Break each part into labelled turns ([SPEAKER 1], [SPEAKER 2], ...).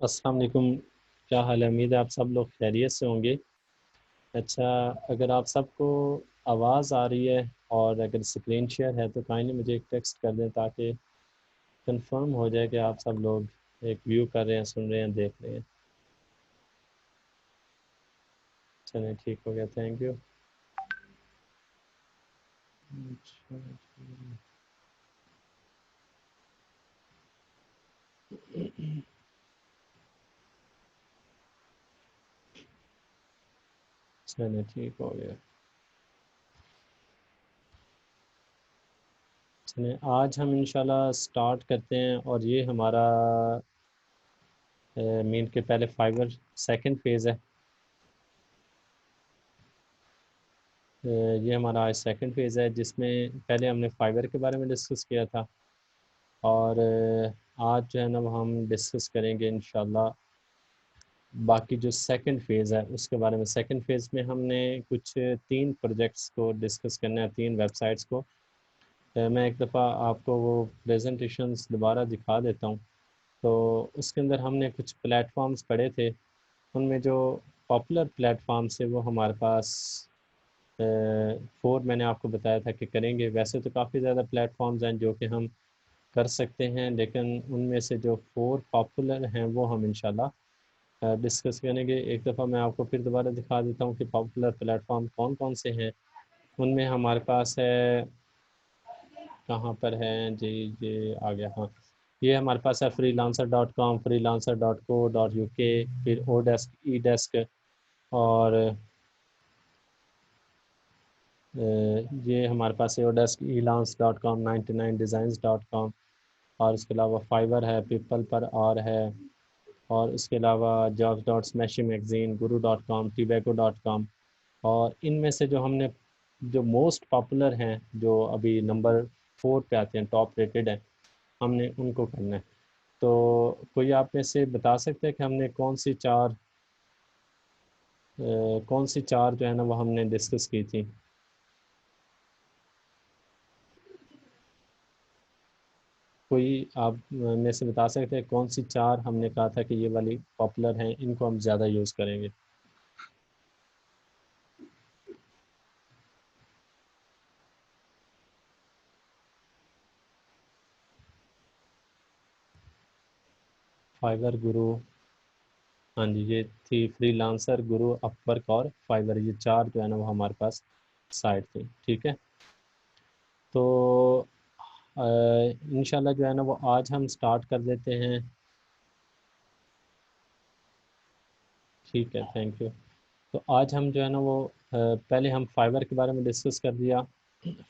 [SPEAKER 1] السلام علیکم، کیا حال ہے؟ امید ہے آپ سب لوگ خیریت سے ہوں گے۔ اچھا، اگر آپ سب کو آواز آ رہی ہے اور اگر اسکرین شیئر ہے تو کائنڈلی مجھے ایک ٹیکسٹ کر دیں تاکہ کنفرم ہو جائے کہ آپ سب لوگ ایک ویو کر رہے ہیں، سن رہے ہیں، دیکھ رہے ہیں۔ چلیں ٹھیک ہو گیا، تھینک یو۔ چلیں ٹھیک ہو گیا۔ چلیں آج ہم انشاءاللہ سٹارٹ کرتے ہیں، اور یہ ہمارا مین کے پہلے فائبر سیکنڈ فیز ہے۔ یہ ہمارا آج سیکنڈ فیز ہے، جس میں پہلے ہم نے فائبر کے بارے میں ڈسکس کیا تھا، اور آج جو ہے نا وہ ہم ڈسکس کریں گے انشاءاللہ باقی جو سیکنڈ فیز ہے اس کے بارے میں۔ سیکنڈ فیز میں ہم نے کچھ 3 پروجیکٹس کو ڈسکس کرنا ہے، 3 ویب سائٹس کو۔ میں ایک دفعہ آپ کو وہ پریزنٹیشنز دوبارہ دکھا دیتا ہوں۔ تو اس کے اندر ہم نے کچھ پلیٹ فارمز پڑھے تھے، ان میں جو پاپولر پلیٹ فارمز تھے وہ ہمارے پاس 4 میں نے آپ کو بتایا تھا کہ کریں گے۔ ویسے تو کافی زیادہ پلیٹ فارمز ہیں جو کہ ہم کر سکتے ہیں، لیکن ان میں سے جو 4 پاپولر ہیں وہ ہم انشاءاللہ ڈسکس کریں گے۔ ایک دفعہ میں آپ کو پھر دوبارہ دکھا دیتا ہوں کہ پاپولر پلیٹ فارم کون کون سے ہیں۔ ان میں ہمارے پاس ہے، کہاں پر ہے جی، یہ آ گیا، ہاں، یہ ہمارے پاس ہے freelancer.com، freelancer.co.uk، پھر اوڈیسک، ای ڈیسک، اور یہ ہمارے پاس ہے اوڈیسک، elance.com، 99designs.com، اور اس کے علاوہ فائبر ہے، پیپل پر آر ہے، اور اس کے علاوہ jobs.smashy میگزین، guru.com، tobacco.com۔ اور ان میں سے جو ہم نے جو موسٹ پاپولر ہیں، جو ابھی نمبر 4 پہ آتے ہیں، ٹاپ ریٹڈ ہیں، ہم نے ان کو کرنا ہے۔ تو کوئی آپ میں سے بتا سکتے ہیں کہ ہم نے کون سی چار جو ہے نا وہ ہم نے ڈسکس کی تھی؟ کوئی آپ میں سے بتا سکتے ہیں کون سی 4 ہم نے کہا تھا کہ یہ والی پاپولر ہیں، ان کو ہم زیادہ یوز کریں گے؟ فائبر، گرو، ہاں جی، یہ تھی فری لانسر، گرو، اپ ورک اور فائبر، یہ 4 جو ہے نا وہ ہمارے پاس سائٹ تھی، ٹھیک ہے۔ تو انشاءاللہ جو ہے نا وہ آج ہم سٹارٹ کر دیتے ہیں، ٹھیک ہے، تھینک یو۔ تو آج ہم جو ہے نا وہ پہلے ہم فائبر کے بارے میں ڈسکس کر دیا۔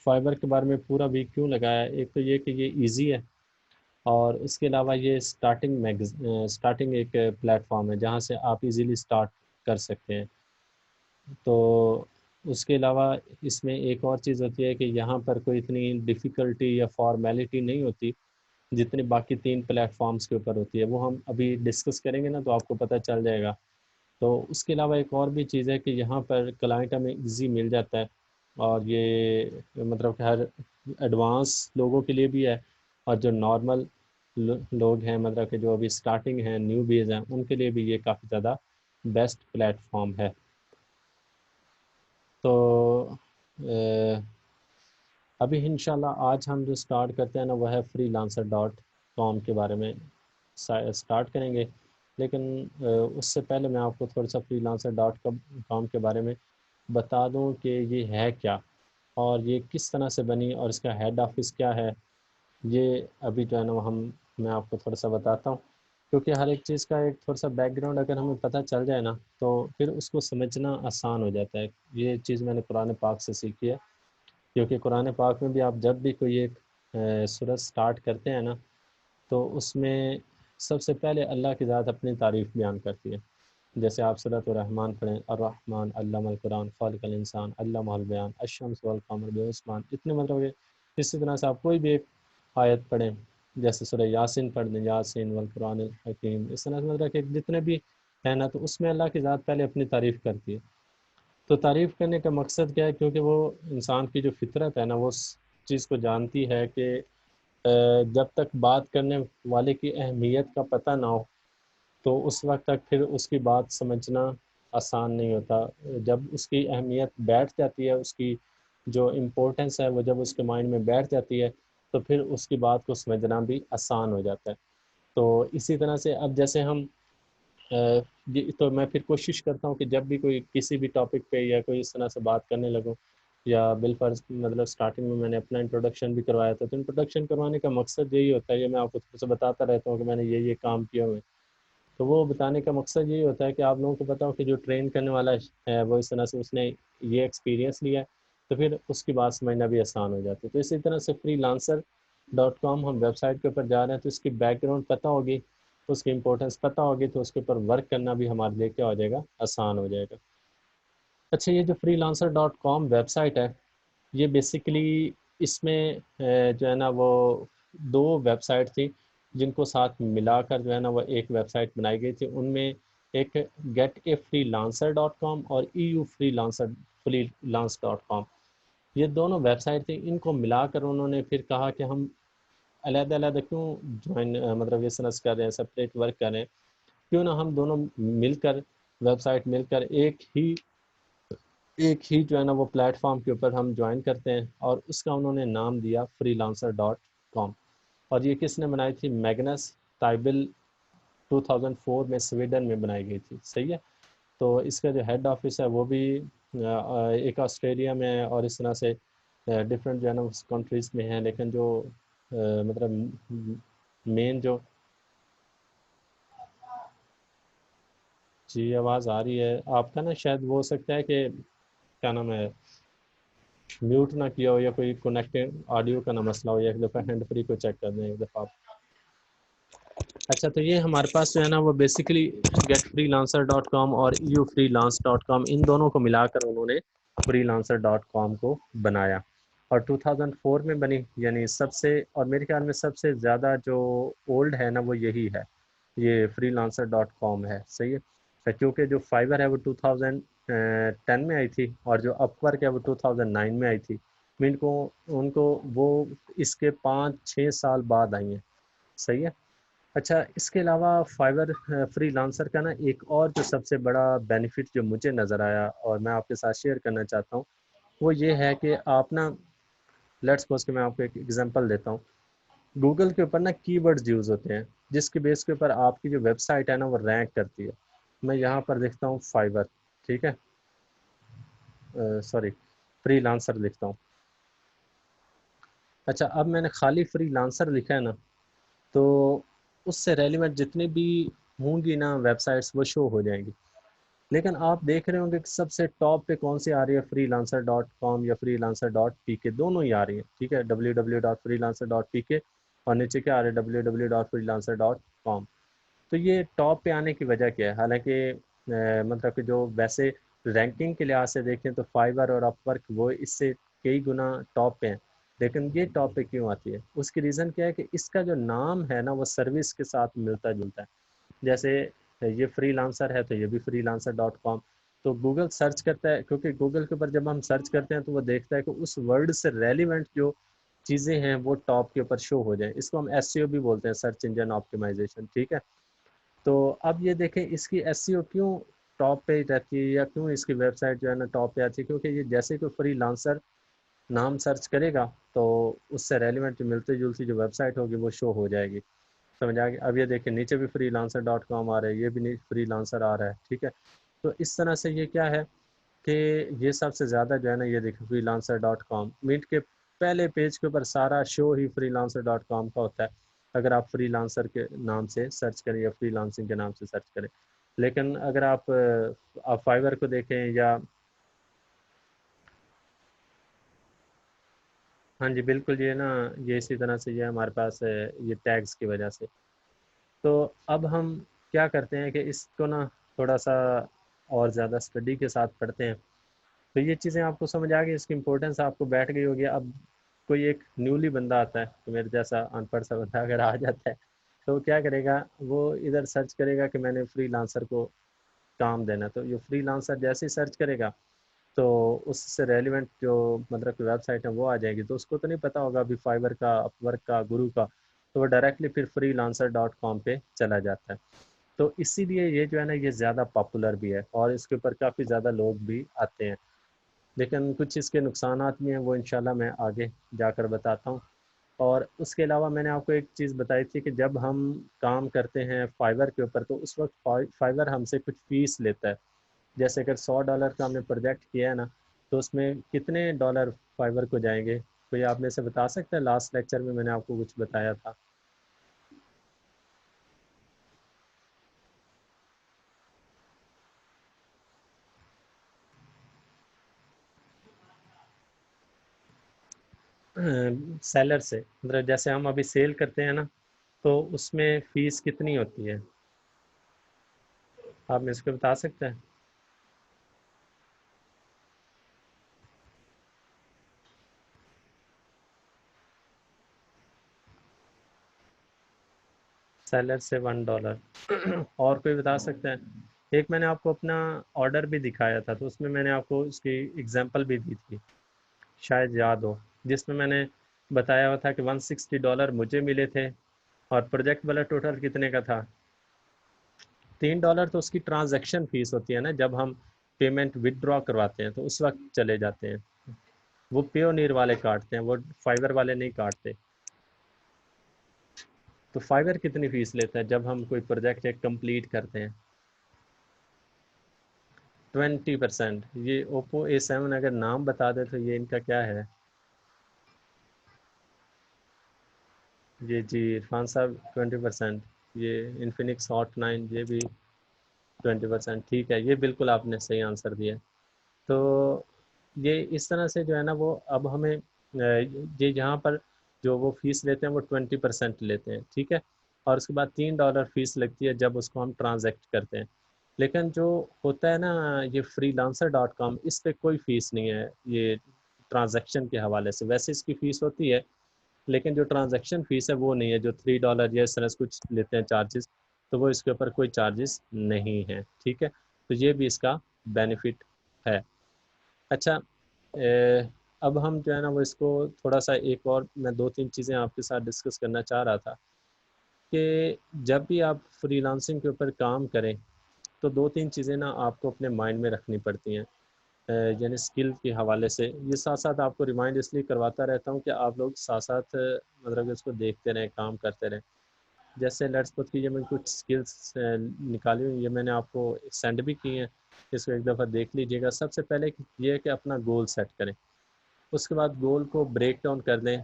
[SPEAKER 1] فائبر کے بارے میں پورا بھی کیوں لگایا؟ ایک تو یہ کہ یہ ایزی ہے، اور اس کے علاوہ یہ سٹارٹنگ ایک پلیٹ فارم ہے جہاں سے آپ ایزیلی سٹارٹ کر سکتے ہیں۔ تو اس کے علاوہ اس میں ایک اور چیز ہوتی ہے کہ یہاں پر کوئی اتنی ڈیفیکلٹی یا فارمیلٹی نہیں ہوتی جتنی باقی 3 پلیٹ فارمز کے اوپر ہوتی ہے، وہ ہم ابھی ڈسکس کریں گے نا تو آپ کو پتہ چل جائے گا۔ تو اس کے علاوہ ایک اور بھی چیز ہے کہ یہاں پر کلائنٹ ہمیں ایزی مل جاتا ہے، اور یہ مطلب کہ ہر ایڈوانس لوگوں کے لیے بھی ہے، اور جو نارمل لوگ ہیں، مطلب کہ جو ابھی سٹارٹنگ ہیں، نیو بیز ہیں، ان کے لیے بھی یہ کافی زیادہ بیسٹ پلیٹ فارم ہے۔ تو ابھی انشاءاللہ آج ہم جو سٹارٹ کرتے ہیں نا وہ ہے freelancer.com کے بارے میں سٹارٹ کریں گے، لیکن اس سے پہلے میں آپ کو تھوڑا سا freelancer.com کے بارے میں بتا دوں کہ یہ ہے کیا، اور یہ کس طرح سے بنی، اور اس کا ہیڈ آفس کیا ہے۔ یہ ابھی جو ہے نا وہ میں آپ کو تھوڑا سا بتاتا ہوں، کیونکہ ہر ایک چیز کا ایک تھوڑا سا بیک گراؤنڈ اگر ہمیں پتہ چل جائے نا تو پھر اس کو سمجھنا آسان ہو جاتا ہے۔ یہ چیز میں نے قرآن پاک سے سیکھی ہے، کیونکہ قرآن پاک میں بھی آپ جب بھی کوئی ایک سورت سٹارٹ کرتے ہیں نا تو اس میں سب سے پہلے اللہ کی ذات اپنی تعریف بیان کرتی ہے۔ جیسے آپ سورۃ الرحمن پڑھیں، الرحمن علم القرآن خلق الانسان علمہ البیان الشمس والقمر بحسبان، اتنے مطلب کہ اسی طرح سے آپ کوئی بھی ایک آیت پڑھیں، جیسے سورہ یاسین پڑھ دیں، یاسین والقرآن الحکیم، اس طرح سے مطلب کہ جتنے بھی ہیں نا تو اس میں اللہ کی ذات پہلے اپنی تعریف کرتی ہے۔ تو تعریف کرنے کا مقصد کیا ہے؟ کیونکہ وہ انسان کی جو فطرت ہے نا وہ اس چیز کو جانتی ہے کہ جب تک بات کرنے والے کی اہمیت کا پتہ نہ ہو تو اس وقت تک پھر اس کی بات سمجھنا آسان نہیں ہوتا. جب اس کی اہمیت بیٹھ جاتی ہے، اس کی جو امپورٹنس ہے وہ جب اس کے مائنڈ میں بیٹھ جاتی ہے تو پھر اس کی بات کو سمجھنا بھی آسان ہو جاتا ہے. تو اسی طرح سے اب جیسے ہم تو میں پھر کوشش کرتا ہوں کہ جب بھی کوئی کسی بھی ٹاپک پہ یا کوئی اس طرح سے بات کرنے لگوں، یا بالفرض مطلب سٹارٹنگ میں نے اپنا انٹروڈکشن بھی کروایا تھا، تو انٹروڈکشن کروانے کا مقصد یہی ہوتا ہے، یہ میں آپ کو تھوڑا سا بتاتا رہتا ہوں کہ میں نے یہ کام کیا ہوئے. تو وہ بتانے کا مقصد یہی ہوتا ہے کہ آپ لوگوں کو پتا ہو کہ جو ٹرین کرنے والا ہے وہ اس طرح سے اس نے یہ ایکسپیرینس لیا ہے، تو پھر اس کی بات سمجھنا بھی آسان ہو جاتی ہے. تو اسی طرح سے freelancer.com ہم ویب سائٹ کے اوپر جا رہے ہیں، تو اس کی بیک گراؤنڈ پتہ ہوگی، اس کی امپورٹنس پتہ ہوگی، تو اس کے اوپر ورک کرنا بھی ہمارے لیے کیا ہو جائے گا، آسان ہو جائے گا. اچھا، یہ جو freelancer.com ویب سائٹ ہے، یہ بیسیکلی اس میں جو ہے نا وہ دو ویب سائٹ تھی جن کو ساتھ ملا کر جو ہے نا وہ ایک ویب سائٹ بنائی گئی تھی. ان میں ایک get-a-freelancer.com اور eu-freelance.com، یہ دونوں ویب سائٹ تھیں. ان کو ملا کر انہوں نے پھر کہا کہ ہم علیحدہ علیحدہ کیوں جوائن مطلب اس طرح سے کر رہے ہیں، سپریٹ ورک کر رہے ہیں، کیوں نہ ہم دونوں مل کر ویب سائٹ مل کر ایک ہی جو ہے نا وہ پلیٹ فارم کے اوپر ہم جوائن کرتے ہیں. اور اس کا انہوں نے نام دیا freelancer.com. اور یہ کس نے بنائی تھی؟ میگنس ٹائبل 2004 میں سویڈن میں بنائی گئی تھی. صحیح ہے. تو اس کا جو ہیڈ آفس ہے وہ بھی ایک آسٹریلیا میں ہے، اور اس طرح سے ڈفرینٹ جو ہے نا اس کنٹریز میں ہیں. لیکن جو مطلب مین جو جی آواز آ رہی ہے آپ کا نا، شاید وہ ہو سکتا ہے کہ کیا نام ہے میوٹ نہ کیا ہو، یا کوئی کنیکٹنگ آڈیو کا نہ مسئلہ ہو، یا ایک دفعہ ہینڈ فری کو چیک کر دیں ایک دفعہ آپ. اچھا، تو یہ ہمارے پاس جو ہے نا وہ بیسیکلی get-freelancer.com اور eu-freelance.com ان دونوں کو ملا کر انہوں نے freelancer.com کو بنایا، اور 2004 میں بنی. یعنی سب سے، اور میرے خیال میں سب سے زیادہ جو اولڈ ہے نا وہ یہی ہے، یہ freelancer.com ہے. صحیح ہے. کیونکہ جو فائبر ہے وہ 2010 میں آئی تھی، اور جو اپ ورک ہے وہ 2009 میں آئی تھی. ان کو وہ اس کے 5-6 سال بعد آئی ہیں. صحیح ہے. اچھا، اس کے علاوہ فائبر فری لانسر کا نا ایک اور جو سب سے بڑا بینیفٹ جو مجھے نظر آیا اور میں آپ کے ساتھ شیئر کرنا چاہتا ہوں، وہ یہ ہے کہ آپ نا لیٹس سپوز کہ میں آپ کو ایک ایگزامپل دیتا ہوں. گوگل کے اوپر نا کی ورڈز یوز ہوتے ہیں جس کے بیس کے اوپر آپ کی جو ویب سائٹ ہے نا وہ رینک کرتی ہے. میں یہاں پر لکھتا ہوں فائبر، ٹھیک ہے، سوری فری لانسر لکھتا ہوں. اچھا، اب میں نے خالی فری لانسر لکھا ہے نا، تو اس سے ریلیونٹ جتنی بھی ہوں گی نا ویب سائٹس وہ شو ہو جائیں گی. لیکن آپ دیکھ رہے ہوں گے کہ سب سے ٹاپ پہ کون سی آ رہی ہے؟ freelancer.com یا freelancer.pk، دونوں ہی آ رہی ہیں. ٹھیک ہے، www.freelancer.pk اور نیچے کیا آ رہا ہے؟ www.freelancer.com. تو یہ ٹاپ پہ آنے کی وجہ کیا ہے؟ حالانکہ مطلب کہ جو ویسے رینکنگ کے لحاظ سے دیکھیں تو فائبر اور اپ ورک وہ اس سے کئی گنا ٹاپ پہ ہیں، لیکن یہ ٹاپ پہ کیوں آتی ہے؟ اس کی ریزن کیا ہے کہ اس کا جو نام ہے نا وہ سروس کے ساتھ ملتا جلتا ہے. جیسے یہ فری لانسر ہے تو یہ بھی freelancer.com. تو گوگل سرچ کرتا ہے، کیونکہ گوگل کے اوپر جب ہم سرچ کرتے ہیں تو وہ دیکھتا ہے کہ اس ورڈ سے ریلیونٹ جو چیزیں ہیں وہ ٹاپ کے اوپر شو ہو جائیں. اس کو ہم ایس سی او بھی بولتے ہیں، سرچ انجن آپٹیمائزیشن. ٹھیک ہے. تو اب یہ دیکھیں اس کی ایس سی او کیوں ٹاپ پہ رہتی ہے، یا کیوں اس کی ویب سائٹ جو ہے نا ٹاپ پہ آتی ہے؟ کیونکہ یہ جیسے کہ فری لانسر نام سرچ کرے گا تو اس سے ریلیونٹ جو ملتی جلتی جو ویب سائٹ ہوگی وہ شو ہو جائے گی. سمجھ آ گیا؟ اب یہ دیکھیں نیچے بھی freelancer.com آ رہا ہے، یہ بھی فری لانسر آ رہا ہے. ٹھیک ہے. تو اس طرح سے یہ کیا ہے کہ یہ سب سے زیادہ جو ہے نا یہ دیکھیں freelancer.com مینٹ کے پہلے پیج کے اوپر سارا شو ہی freelancer.com کا ہوتا ہے اگر آپ فری لانسر کے نام سے سرچ کریں یا فری لانسنگ کے نام سے سرچ کریں. لیکن اگر آپ فائبر کو دیکھیں یا ہاں جی بالکل، یہ نا یہ اسی طرح سے یہ ہمارے پاس یہ ٹیگز کی وجہ سے. تو اب ہم کیا کرتے ہیں کہ اس کو نا تھوڑا سا اور زیادہ اسٹڈی کے ساتھ پڑھتے ہیں. تو یہ چیزیں آپ کو سمجھ آ گئی، اس کی امپورٹنس آپ کو بیٹھ گئی ہوگی. اب کوئی ایک نیولی بندہ آتا ہے تو میرے جیسا ان پڑھ سا بندہ اگر آ جاتا ہے تو وہ کیا کرے گا؟ وہ ادھر سرچ کرے گا کہ میں نے فری لانسر کو کام دینا. تو یہ فری لانسر جیسے ہی سرچ کرے گا تو اس سے ریلیونٹ جو مطلب کہ ویب سائٹ ہے وہ آ جائے گی. تو اس کو تو نہیں پتہ ہوگا ابھی فائبر کا، اپ ورک کا، گرو کا، تو وہ ڈائریکٹلی پھر freelancer.com پہ چلا جاتا ہے. تو اسی لیے یہ جو ہے نا یہ زیادہ پاپولر بھی ہے اور اس کے اوپر کافی زیادہ لوگ بھی آتے ہیں، لیکن کچھ اس کے نقصانات بھی ہیں، وہ انشاءاللہ میں آگے جا کر بتاتا ہوں۔ اور اس کے علاوہ میں نے آپ کو ایک چیز بتائی تھی کہ جب ہم کام کرتے ہیں فائبر کے اوپر تو اس وقت فائبر ہم سے کچھ فیس لیتا ہے، جیسے اگر $100 کا ہم نے پروجیکٹ کیا ہے نا تو اس میں کتنے ڈالر فائبر کو جائیں گے؟ کوئی آپ میں سے بتا سکتا ہے؟ لاسٹ لیکچر میں نے آپ کو کچھ بتایا تھا۔ سیلر سے مطلب جیسے ہم ابھی سیل کرتے ہیں نا تو اس میں فیس کتنی ہوتی ہے؟ آپ میں اس کو بتا سکتے ہیں؟ سیلر سے $1۔ اور کوئی بتا سکتا ہے؟ ایک میں نے آپ کو اپنا آرڈر بھی دکھایا تھا تو اس میں نے آپ کو اس کی اگزامپل بھی دی تھی، شاید یاد ہو، جس میں نے بتایا ہوا تھا کہ $160 مجھے ملے تھے اور پروجیکٹ والا ٹوٹل کتنے کا تھا؟ $3 تو اس کی ٹرانزیکشن فیس ہوتی ہے نا، جب ہم پیمنٹ ودرا کرواتے ہیں تو اس وقت چلے جاتے ہیں، وہ پیونیر والے کاٹتے ہیں، وہ فائبر والے نہیں کاٹتے۔ تو فائبر کتنی فیس لیتا ہے جب ہم کوئی پروجیکٹ ایک کمپلیٹ کرتے ہیں؟ 20%۔ یہ Oppo A7 اگر نام بتا دے تو یہ ان کا کیا ہے؟ جی عرفان صاحب 20%۔ یہ انفینکس Hot 9 یہ بھی 20%۔ ٹھیک ہے، یہ بالکل آپ نے صحیح آنسر دیا۔ تو یہ اس طرح سے جو ہے نا وہ اب ہمیں یہ یہاں پر جو وہ فیس لیتے ہیں وہ 20% لیتے ہیں، ٹھیک ہے، اور اس کے بعد $3 فیس لگتی ہے جب اس کو ہم ٹرانزیکٹ کرتے ہیں۔ لیکن جو ہوتا ہے نا یہ freelancer.com، اس پہ کوئی فیس نہیں ہے یہ ٹرانزیکشن کے حوالے سے، ویسے اس کی فیس ہوتی ہے لیکن جو ٹرانزیکشن فیس ہے وہ نہیں ہے، جو $3 یا اس طرح سے کچھ لیتے ہیں چارجز، تو وہ اس کے اوپر کوئی چارجز نہیں ہیں، ٹھیک ہے۔ تو یہ بھی اس کا بینیفٹ ہے۔ اچھا، اب ہم جو ہے نا وہ اس کو تھوڑا سا ایک اور میں دو تین چیزیں آپ کے ساتھ ڈسکس کرنا چاہ رہا تھا کہ جب بھی آپ فری لانسنگ کے اوپر کام کریں تو دو تین چیزیں نا آپ کو اپنے مائنڈ میں رکھنی پڑتی ہیں، یعنی اسکل کے حوالے سے۔ یہ ساتھ ساتھ آپ کو ریمائنڈ اس لیے کرواتا رہتا ہوں کہ آپ لوگ ساتھ ساتھ مطلب کہ اس کو دیکھتے رہیں، کام کرتے رہیں۔ جیسے لیٹس سپوز کیجیے میں کچھ اسکلس نکالی ہوئی، یہ میں نے آپ کو سینڈ بھی کی ہیں، اس کو ایک دفعہ دیکھ لیجیے گا۔ سب سے پہلے یہ ہے کہ اپنا گول سیٹ کریں، اس کے بعد گول کو بریک ڈاؤن کر دیں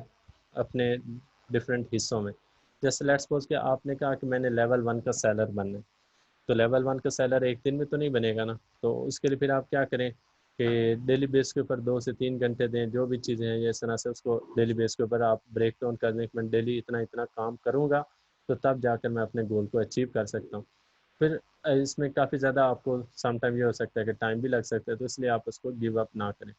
[SPEAKER 1] اپنے ڈفرینٹ حصوں میں۔ جیسے لیٹس سپوز کہ آپ نے کہا کہ میں نے لیول 1 کا سیلر بننا ہے، تو لیول 1 کا سیلر ایک دن میں تو نہیں بنے گا نا، تو اس کے لیے پھر آپ کیا کریں کہ ڈیلی بیس کے اوپر 2 سے 3 گھنٹے دیں، جو بھی چیزیں ہیں اس طرح سے اس کو ڈیلی بیس کے اوپر آپ بریک ڈاؤن کر دیں کہ میں ڈیلی اتنا اتنا کام کروں گا تو تب جا کر میں اپنے گول کو اچیو کر سکتا ہوں۔ پھر اس میں کافی زیادہ آپ کو سم ٹائم یہ ہو سکتا ہے کہ ٹائم بھی لگ سکتا ہے، تو اس لیے آپ اس کو گیو اپ نہ کریں۔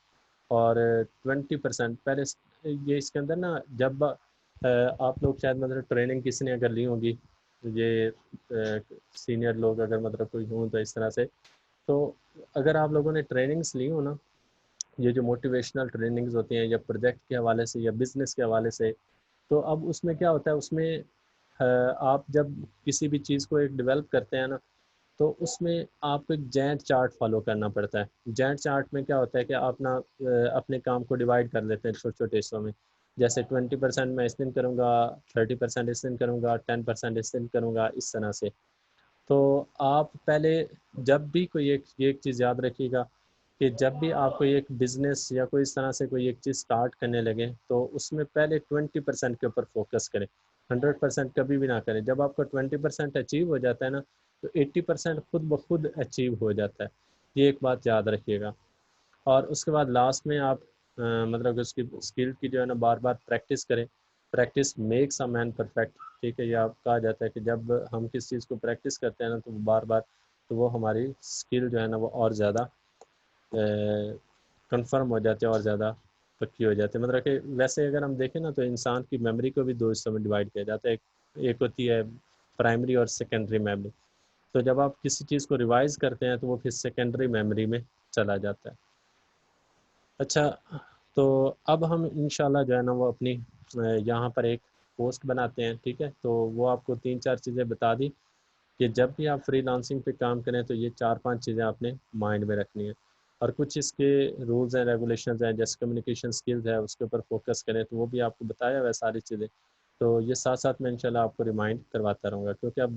[SPEAKER 1] اور 20% پہلے یہ اس کے اندر نا جب آپ لوگ شاید مطلب ٹریننگ کسی نے اگر لی ہوگی، یہ سینئر لوگ اگر مطلب کوئی ہوں تو اس طرح سے، تو اگر آپ لوگوں نے ٹریننگس لی ہو نا، یہ جو موٹیویشنل ٹریننگز ہوتی ہیں یا پروجیکٹ کے حوالے سے یا بزنس کے حوالے سے، تو اب اس میں کیا ہوتا ہے، اس میں آپ جب کسی بھی چیز کو ایک ڈیولپ کرتے ہیں نا تو اس میں آپ کو ایک جینٹ چارٹ فالو کرنا پڑتا ہے۔ جینٹ چارٹ میں کیا ہوتا ہے کہ آپ نا اپنے کام کو ڈیوائڈ کر لیتے ہیں چھوٹے چھوٹے حصوں میں، جیسے 20% میں اس دن کروں گا، 30% اس دن کروں گا، 10% اس دن کروں گا، اس طرح سے۔ تو آپ پہلے جب بھی کوئی ایک چیز یاد رکھیے گا کہ جب بھی آپ کوئی ایک بزنس یا کوئی اس طرح سے کوئی ایک چیز سٹارٹ کرنے لگیں تو اس میں پہلے 20% کے اوپر فوکس کریں، 100% کبھی بھی نہ کریں۔ جب آپ کا 20% اچیو ہو جاتا ہے نا تو 80% خود بخود اچیو ہو جاتا ہے، یہ ایک بات یاد رکھیے گا۔ اور اس کے بعد لاسٹ میں آپ مطلب کہ اس کی اسکل کی جو ہے نا بار بار پریکٹس کریں، practice makes a man perfect, ٹھیک ہے، یہ آپ کہا جاتا ہے کہ جب ہم کس چیز کو پریکٹس کرتے ہیں نا تو بار بار تو وہ ہماری اسکل جو ہے نا وہ اور زیادہ کنفرم ہو جاتے ہیں اور زیادہ پکی ہو جاتی ہے۔ مطلب کہ ویسے اگر ہم دیکھیں نا تو انسان کی میموری کو بھی 2 حصوں میں ڈیوائڈ کیا جاتا ہے، ایک ہوتی ہے پرائمری اور سیکنڈری میموری۔ تو جب آپ کسی چیز کو ریوائز کرتے ہیں تو وہ پھر سیکنڈری میموری میں چلا جاتا ہے۔ اچھا، تو اب ہم انشاءاللہ جو ہے نا وہ اپنی یہاں پر ایک پوسٹ بناتے ہیں، ٹھیک ہے، تو وہ آپ کو 3 4 چیزیں بتا دی کہ جب بھی آپ فری لانسنگ پہ کام کریں تو یہ 4-5 چیزیں آپ نے مائنڈ میں رکھنی ہیں، اور کچھ اس کے رولز ہیں ریگولیشنز ہیں، جیسے کمیونیکیشن سکلز ہے اس کے اوپر فوکس کریں، تو وہ بھی آپ کو بتایا ہوا ہے ساری چیزیں. تو یہ ساتھ ساتھ میں انشاءاللہ آپ کو ریمائنڈ کرواتا رہوں گا، کیونکہ اب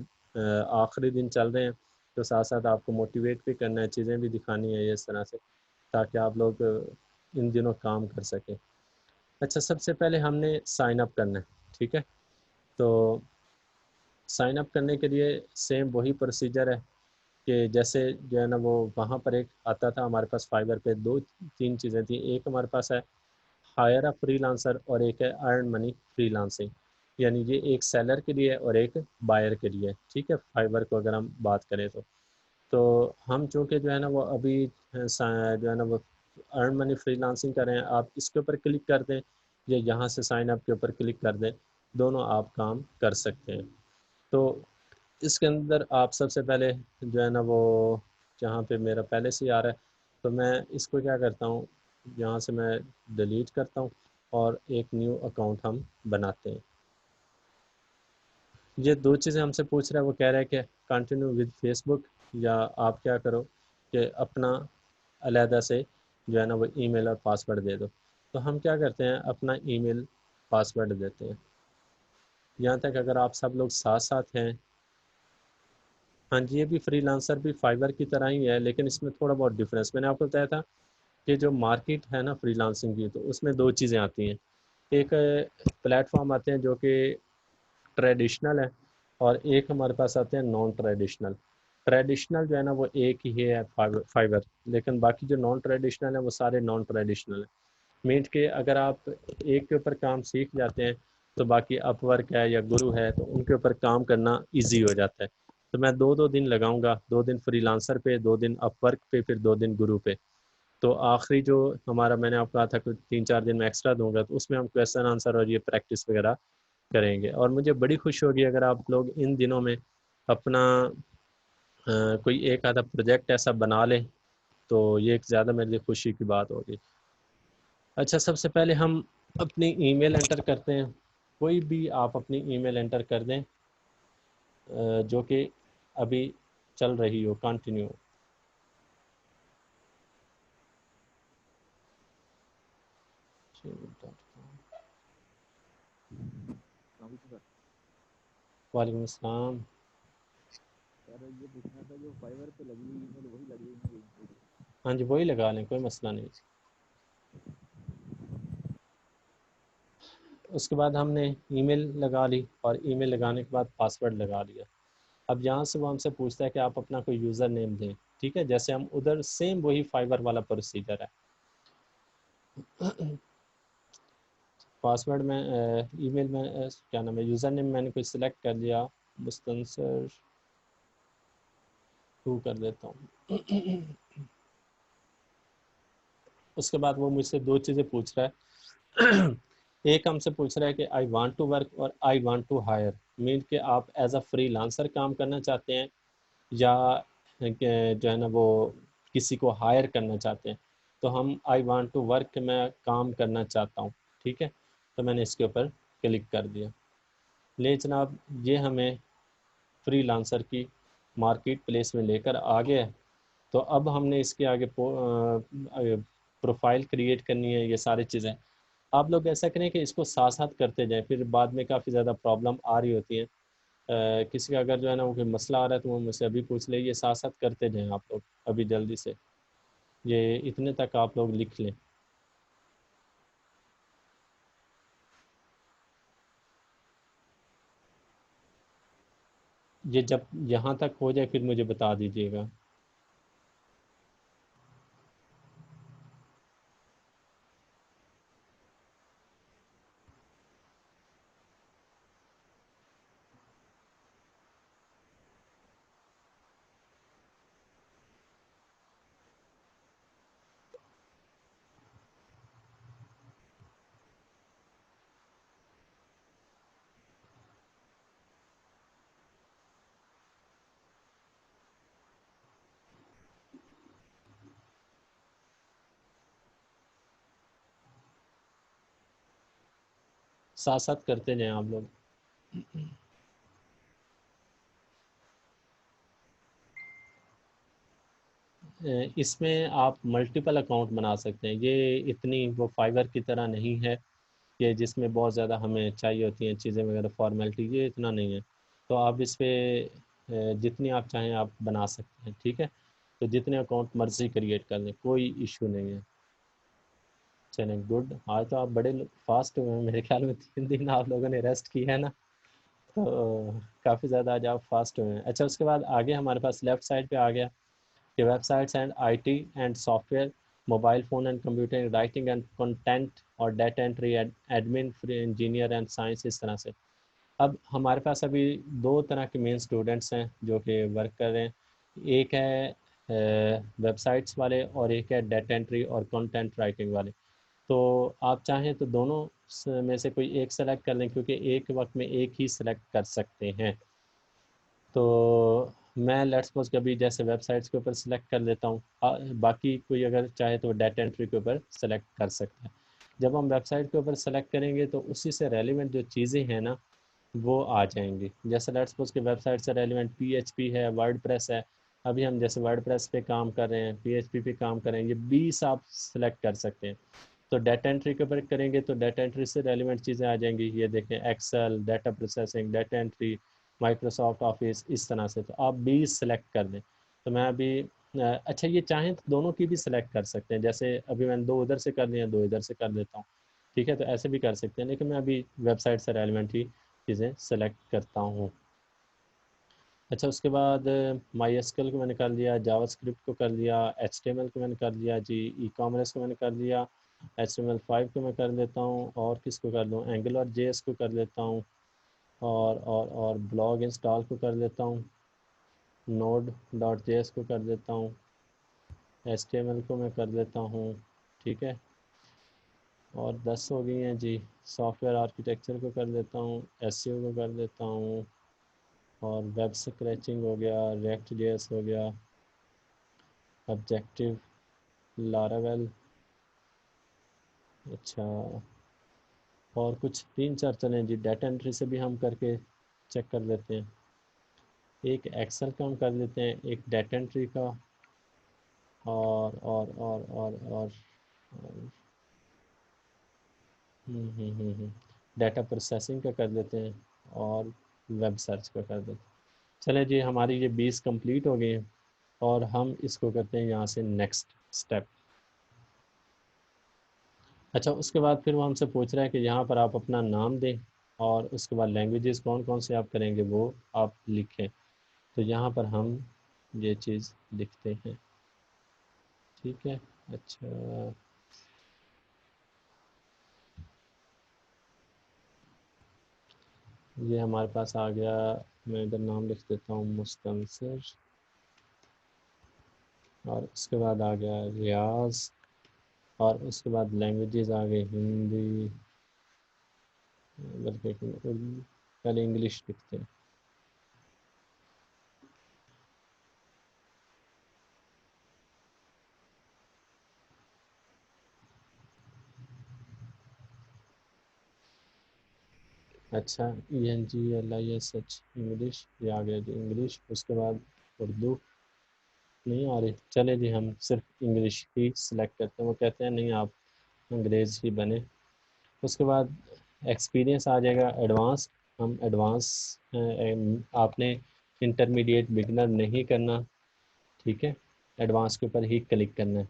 [SPEAKER 1] آخری دن چل رہے ہیں، تو ساتھ ساتھ آپ کو موٹیویٹ بھی کرنا ہے، چیزیں بھی دکھانی ہے اس طرح سے، تاکہ آپ لوگ ان دنوں کام کر سکیں. اچھا، سب سے پہلے ہم نے سائن اپ کرنا ہے، ٹھیک ہے. تو سائن اپ کرنے کے لیے سیم وہی پروسیجر ہے کہ جیسے جو ہے نا وہ وہاں پر ایک آتا تھا ہمارے پاس فائبر پہ 2-3 چیزیں تھیں. ایک ہمارے پاس ہے ہائر اے فری لانسر، اور ایک ہے ارن منی فری لانسنگ، یعنی یہ ایک سیلر کے لیے اور ایک بائر کے لیے، ٹھیک ہے. فائبر کو اگر ہم بات کریں تو ہم چونکہ جو ہے نا وہ ابھی جو ہے نا وہ ارن منی فری لانسنگ کر رہے ہیں، آپ اس کے اوپر کلک کر دیں یا یہاں سے سائن اپ کے اوپر کلک کر دیں، دونوں آپ کام کر سکتے ہیں. تو اس کے اندر آپ سب سے پہلے جو ہے نا وہ جہاں پہ میرا پہلے سے آ رہا ہے، تو میں اس کو کیا کرتا ہوں، یہاں سے میں ڈیلیٹ کرتا ہوں اور ایک نیو اکاؤنٹ ہم بناتے ہیں. یہ 2 چیزیں ہم سے پوچھ رہا ہے، وہ کہہ رہا ہے کہ کنٹینیو ود فیس بک، یا آپ کیا کرو کہ اپنا علیحدہ سے جو ہے نا وہ ای میل اور پاسورڈ دے دو. تو ہم کیا کرتے ہیں، اپنا ای میل پاسورڈ دیتے ہیں. یہاں تک اگر آپ سب لوگ ساتھ ساتھ ہیں. ہاں جی، یہ بھی فری لانسر بھی فائبر کی طرح ہی ہے، لیکن اس میں تھوڑا بہت ڈفرینس میں نے آپ کو بتایا تھا کہ جو مارکیٹ ہے نا فری لانسنگ کی، تو اس میں 2 چیزیں آتی ہیں. ایک پلیٹ فارم آتے ہیں جو کہ ٹریڈیشنل ہے، اور ایک ہمارے پاس آتے ہیں نان ٹریڈیشنل. ٹریڈیشنل جو ہے نا وہ ایک ہی ہے فائبر، لیکن باقی جو نان ٹریڈیشنل ہیں وہ سارے نان ٹریڈیشنل ہیں. مینٹ کہ اگر آپ ایک کے اوپر کام سیکھ جاتے ہیں تو باقی اپ ورک ہے یا گرو ہے تو ان کے اوپر کام کرنا ایزی ہو جاتا ہے. تو میں 2 دن لگاؤں گا، 2 دن فری لانسر پہ، 2 دن اپ ورک پہ، پھر 2 دن گرو پہ. تو آخری جو ہمارا میں نے آپ کو کہا تھا کہ 3-4 دن میں ایکسٹرا دوں گا، تو اس میں ہم کویشچن آنسر اور یہ پریکٹس وغیرہ کریں گے. اور مجھے بڑی خوشی ہوگی اگر آپ لوگ ان دنوں میں اپنا کوئی ایک آدھا پروجیکٹ ایسا بنا لیں، تو یہ ایک زیادہ میرے لیے خوشی کی بات ہوگی. اچھا، سب سے پہلے ہم اپنی ای میل انٹر کرتے ہیں. کوئی بھی آپ اپنی ای میل انٹر کر دیں جو کہ ابھی چل رہی ہو، کنٹینیو. وعلیکم السلام. ہاں جی، وہی لگا لیں، کوئی مسئلہ نہیں. اس کے بعد ہم نے ای میل لگا لی، اور ای میل لگانے کے بعد پاسورڈ لگا لیا. اب یہاں سے وہ ہم سے پوچھتا ہے کہ آپ اپنا کوئی یوزر نیم دیں، ٹھیک ہے. جیسے ہم ادھر سیم وہی فائبر والا پروسیجر ہے. پاسورڈ میں ای میل میں کیا نام ہے، یوزر نیم میں نے کوئی سلیکٹ کر لیا، مستنصر 2 کر دیتا ہوں. اس کے بعد وہ مجھ سے 2 چیزیں پوچھ رہا ہے. ایک ہم سے پوچھ رہا ہے کہ آئی وانٹ ٹو ورک اور آئی وانٹ ٹو ہائر، مین کہ آپ ایز اے فری لانسر کام کرنا چاہتے ہیں یا جو ہے نا وہ کسی کو ہائر کرنا چاہتے ہیں. تو ہم آئی وانٹ ٹو ورک میں کام کرنا چاہتا ہوں، ٹھیک ہے. تو میں نے اس کے اوپر کلک کر دیا. لے جناب، یہ ہمیں فری لانسر کی مارکیٹ پلیس میں لے کر آ گیا. تو اب ہم نے اس کے آگے پروفائل کریٹ کرنی ہے. یہ ساری چیزیں آپ لوگ ایسا کریں کہ اس کو ساتھ ساتھ کرتے جائیں، پھر بعد میں کافی زیادہ پرابلم آ رہی ہوتی ہیں. کسی کا اگر جو ہے نا وہ کوئی مسئلہ آ رہا ہے تو وہ مجھ سے ابھی پوچھ لے. یہ ساتھ ساتھ کرتے جائیں آپ لوگ ابھی جلدی سے، یہ اتنے تک آپ لوگ لکھ لیں. یہ جب یہاں تک ہو جائے پھر مجھے بتا دیجیے گا. ساتھ ساتھ کرتے جائیں آپ لوگ. اس میں آپ ملٹیپل اکاؤنٹ بنا سکتے ہیں. یہ اتنی وہ فائور کی طرح نہیں ہے کہ جس میں بہت زیادہ ہمیں چاہیے ہوتی ہیں چیزیں وغیرہ فارمیلٹی، یہ اتنا نہیں ہے. تو آپ اس پہ جتنی آپ چاہیں آپ بنا سکتے ہیں. ٹھیک ہے، تو جتنے اکاؤنٹ مرضی کریٹ کر لیں، کوئی ایشو نہیں ہے. چلیں گڈ. آج تو آپ بڑے فاسٹ ہوئے ہیں، میرے خیال میں 3 دن آپ لوگوں نے ریسٹ کی ہے نا، تو کافی زیادہ آج آپ فاسٹ ہوئے ہیں. اچھا، اس کے بعد آگے ہمارے پاس لیفٹ سائڈ پہ آ گیا کہ websites and I T and software, mobile phone and computer, writing and content اور data entry, admin, free engineer and science, اس طرح سے. اب ہمارے پاس ابھی 2 طرح کے مین اسٹوڈنٹس ہیں جو کہ ورک کر رہے ہیں. ایک ہے ویب سائٹس والے اور ایک ہے ڈیٹا انٹری اور کنٹینٹ رائٹنگ والے. تو آپ چاہیں تو دونوں میں سے کوئی ایک سلیکٹ کر لیں، کیونکہ ایک وقت میں ایک ہی سلیکٹ کر سکتے ہیں. تو میں لیٹس سپوز کبھی جیسے ویب سائٹس کے اوپر سلیکٹ کر لیتا ہوں، باقی کوئی اگر چاہے تو ڈیٹا انٹری کے اوپر سلیکٹ کر سکتا ہے. جب ہم ویب سائٹ کے اوپر سلیکٹ کریں گے تو اسی سے ریلیونٹ جو چیزیں ہیں نا وہ آ جائیں گی. جیسے لیٹس سپوز کہ ویب سائٹ سے ریلیونٹ پی ایچ پی ہے، ورڈ پریس ہے. ابھی ہم جیسے ورڈ پریس پہ کام کر رہے ہیں، پی ایچ پی پہ کام کر رہے ہیں، یہ 20 آپ سلیکٹ کر سکتے ہیں. تو ڈیٹا انٹری کے اوپر کریں گے تو ڈیٹا انٹری سے ریلیونٹ چیزیں آ جائیں گی. یہ دیکھیں Excel, data processing, data entry, Microsoft Office, اس طرح سے. تو آپ 20 سلیکٹ کر دیں. تو میں ابھی اچھا، یہ چاہیں تو دونوں کی بھی سلیکٹ کر سکتے ہیں. جیسے ابھی میں نے 2 ادھر سے کر لیا، 2 ادھر سے کر دیتا ہوں. ٹھیک ہے، تو ایسے بھی کر سکتے ہیں، لیکن میں ابھی ویب سائٹ سے ریلیونٹ ہی چیزیں سلیکٹ کرتا ہوں. اچھا، اس کے بعد مائی ایس کیل کو میں نے کر لیا، جاوا اسکرپٹ کو کر لیا، ایچ ٹی ایم ایل کو میں نے کر لیا جی، ای کامرس کو میں نے کر لیا، ایچ ٹی ایم ایل 5 کو میں کر لیتا ہوں. اور کس کو کر لوں؟ اینگل اور جے ایس کو کر لیتا ہوں. اور بلاگ انسٹال کو کر لیتا ہوں. نوڈ ڈاٹ جے ایس کو کر دیتا ہوں. ایچ ٹی ایم ایل کو میں کر لیتا ہوں. ٹھیک ہے، اور 10 ہو گئی ہیں جی. سافٹ ویئر آرکیٹیکچر کو کر لیتا ہوں، ایس سی او کو کر لیتا ہوں، اور ویب اسکریچنگ ہو گیا، ریکٹ جے ایس ہو گیا، آبجیکٹیو، لاراویل. اچھا، اور کچھ 3 4 چلیں جی. ڈیٹا انٹری سے بھی ہم کر کے چیک کر لیتے ہیں. ایک ایکسل کا ہم کر لیتے ہیں، ایک ڈیٹا انٹری کا، اور ڈیٹا پروسیسنگ کا کر لیتے ہیں، اور ویب سرچ کا کر دیتے ہیں. چلیں جی، ہماری یہ 20 کمپلیٹ ہو گئی ہیں، اور ہم اس کو کرتے ہیں یہاں سے نیکسٹ اسٹیپ. اچھا، اس کے بعد پھر وہ ہم سے پوچھ رہا ہے کہ یہاں پر آپ اپنا نام دیں، اور اس کے بعد لینگویجز کون کون سے آپ کریں گے وہ آپ لکھیں. تو یہاں پر ہم یہ چیز لکھتے ہیں. ٹھیک ہے. اچھا، یہ ہمارے پاس آ گیا. میں ادھر نام لکھ دیتا ہوں مستنصر، اور اس کے بعد آ گیا ریاض، اور اس کے بعد لینگویجز آ گئی ہندی، بلکہ پہلے انگلش لکھتے ہیں. اچھا، E N G L I S H, English, یہ آ گیا جی انگلش. اس کے بعد اردو نہیں آ رہی. چلے جی، ہم صرف انگلش ہی سلیکٹ کرتے ہیں. وہ کہتے ہیں نہیں، آپ انگریز ہی بنے. اس کے بعد ایکسپیرینس آ جائے گا ایڈوانس. ہم ایڈوانس، آپ نے انٹرمیڈیٹ بگنر نہیں کرنا. ٹھیک ہے، ایڈوانس کے اوپر ہی کلک کرنا ہے.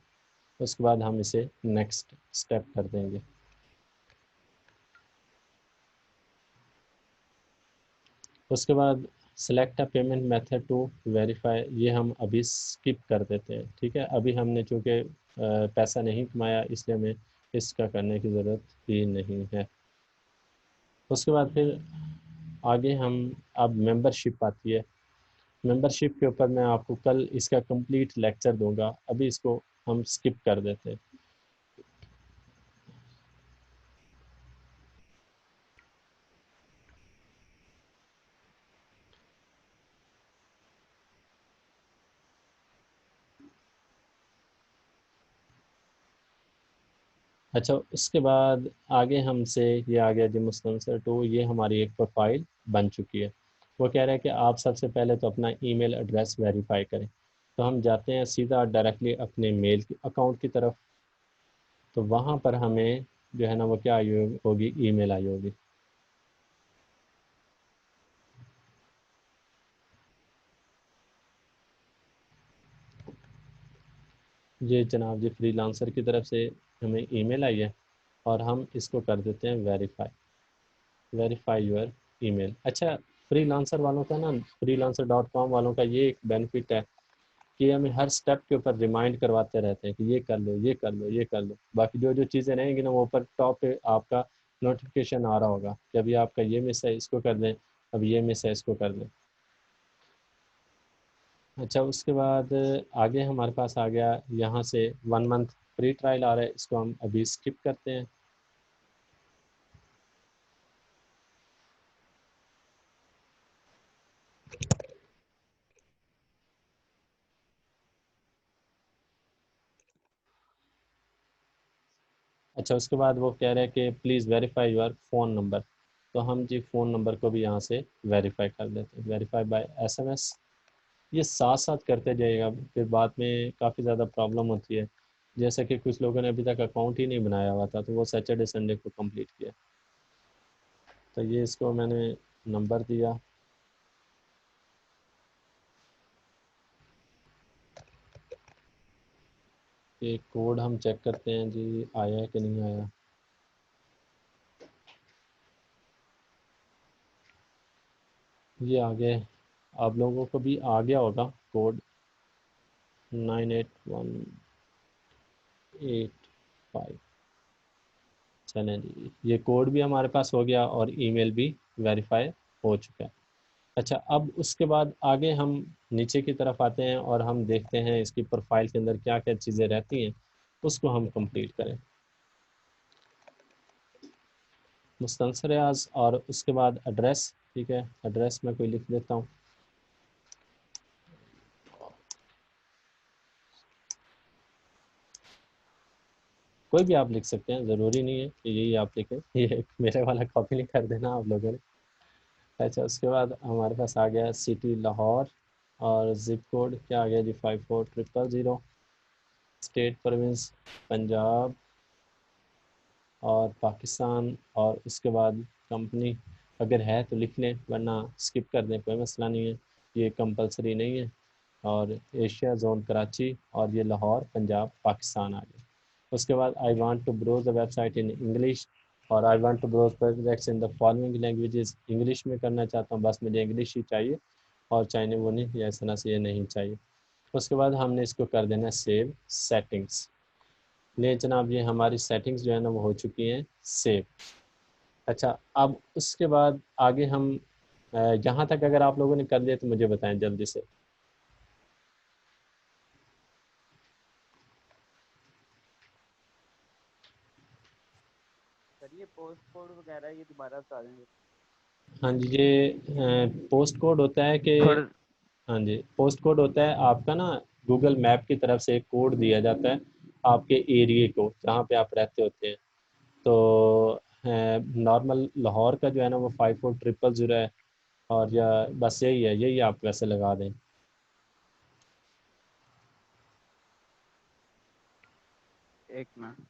[SPEAKER 1] اس کے بعد ہم اسے نیکسٹ اسٹیپ کر دیں گے. اس کے بعد select a payment method to verify, یہ ہم ابھی اسکپ کر دیتے ہیں. ٹھیک ہے، ابھی ہم نے چونکہ پیسہ نہیں کمایا، اس لیے ہمیں اس کا کرنے کی ضرورت ہی نہیں ہے. اس کے بعد پھر آگے ہم اب ممبر شپ آتی ہے. ممبر شپ کے اوپر میں آپ کو کل اس کا کمپلیٹ لیکچر دوں گا، ابھی اس کو ہم اسکپ کر دیتے ہیں. اچھا، اس کے بعد آگے ہم سے یہ آ گیا جی مستنصر 2. یہ ہماری ایک پروفائل بن چکی ہے. وہ کہہ رہا ہے کہ آپ سب سے پہلے تو اپنا ای میل ایڈریس ویریفائی کریں. تو ہم جاتے ہیں سیدھا ڈائریکٹلی اپنے میل اکاؤنٹ کی طرف، تو وہاں پر ہمیں جو ہے نا وہ کیا آئی ہوگی، ای میل آئی ہوگی. یہ جناب جی فری لانسر کی طرف سے ہمیں ای میل آئی ہے، اور ہم اس کو کر دیتے ہیں ویریفائی یور ای میل. اچھا، فری لانسر والوں کا نا، freelancer.com والوں کا یہ ایک بینیفٹ ہے کہ ہمیں ہر سٹیپ کے اوپر ریمائنڈ کرواتے رہتے ہیں کہ یہ کر لو، یہ کر لو، یہ کر لو. باقی جو جو چیزیں رہیں گی نا وہ اوپر ٹاپ پہ آپ کا نوٹیفیکیشن آ رہا ہوگا کہ ابھی آپ کا یہ مس ہے، اس کو کر دیں، ابھی یہ مس ہے، اس کو کر دیں. اچھا، اس کے بعد آگے ہمارے پاس آ گیا یہاں سے 1 منتھ فری ٹرائل آ رہا ہے، اس کو ہم ابھی اسکپ کرتے ہیں. اچھا، اس کے بعد وہ کہہ رہے ہیں کہ please verify your phone number, تو ہم جی فون نمبر کو بھی یہاں سے ویریفائی کر دیتے ہیں، verify by S M S. یہ ساتھ ساتھ کرتے جائے گا، پھر بعد میں کافی زیادہ پرابلم ہوتی ہے. جیسا کہ کچھ لوگوں نے ابھی تک اکاؤنٹ ہی نہیں بنایا ہوا تھا، تو وہ سیٹرڈے سنڈے کو کمپلیٹ کیا. تو یہ اس کو میں نے نمبر دیا. یہ کوڈ ہم چیک کرتے ہیں جی آیا ہے کہ نہیں آیا. یہ آگے آپ لوگوں کو بھی آ گیا ہوگا کوڈ 98185. چلیں جی، یہ کوڈ بھی ہمارے پاس ہو گیا اور ای میل بھی ویریفائی ہو چکا ہے. اچھا، اب اس کے بعد آگے ہم نیچے کی طرف آتے ہیں اور ہم دیکھتے ہیں اس کی پروفائل کے اندر کیا کیا چیزیں رہتی ہیں، اس کو ہم کمپلیٹ کریں. مستنصر ریاض اور اس کے بعد ایڈریس. ٹھیک ہے، ایڈریس میں کوئی لکھ دیتا ہوں. کوئی بھی آپ لکھ سکتے ہیں، ضروری نہیں ہے کہ یہی آپ لکھیں، یہ میرے والا کاپی نہیں کر دینا آپ لوگوں نے. اچھا، اس کے بعد ہمارے پاس آ گیا سٹی لاہور، اور زپ کوڈ کیا آ گیا جی 54000. اسٹیٹ پروونس پنجاب اور پاکستان، اور اس کے بعد کمپنی اگر ہے تو لکھ لیں، ورنہ اسکپ کر دیں، کوئی مسئلہ نہیں ہے، یہ کمپلسری نہیں ہے. اور ایشیا زون کراچی، اور یہ لاہور پنجاب پاکستان آ گیا. اس کے بعد آئی want to browse the website in English, اور I want to browse projects in the following languages. English میں کرنا چاہتا ہوں، بس مجھے انگلش ہی چاہیے، اور چاہیے وہ نہیں، یا اس طرح سے یہ نہیں چاہیے. اس کے بعد ہم نے اس کو کر دینا سیو سیٹنگس. لے جناب، یہ ہماری سیٹنگز جو ہے نا وہ ہو چکی ہیں سیو. اچھا، اب اس کے بعد آگے ہم یہاں تک اگر آپ لوگوں نے کر لیا تو مجھے بتائیں جلدی سے.
[SPEAKER 2] سر یہ پوسٹ کوڈ وغیرہ یہ دوبارہ بتا دیں گے.
[SPEAKER 1] ہاں جی، یہ پوسٹ کوڈ ہوتا ہے کہ،
[SPEAKER 2] تھوڑا
[SPEAKER 1] ہاں جی، پوسٹ کوڈ ہوتا ہے آپ کا نا، گوگل میپ کی طرف سے ایک کوڈ دیا جاتا ہے آپ کے ایریے کو جہاں پہ آپ رہتے ہوتے ہیں. تو نارمل لاہور کا جو ہے نا وہ 54000 ہے، اور یا بس یہی ہے، یہی آپ ویسے لگا دیں.
[SPEAKER 2] ایک منٹ.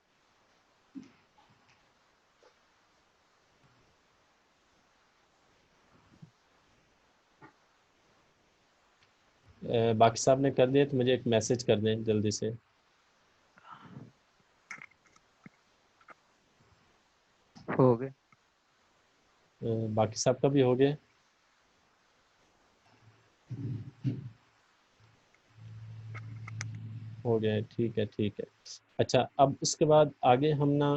[SPEAKER 1] باقی صاحب نے کر دیا تو مجھے ایک میسج کر دیں جلدی سے.
[SPEAKER 2] ہو گئے.
[SPEAKER 1] باقی صاحب کا بھی ہو گیا. ہو گیا، ٹھیک ہے ٹھیک ہے. اچھا، اب اس کے بعد آگے ہم نا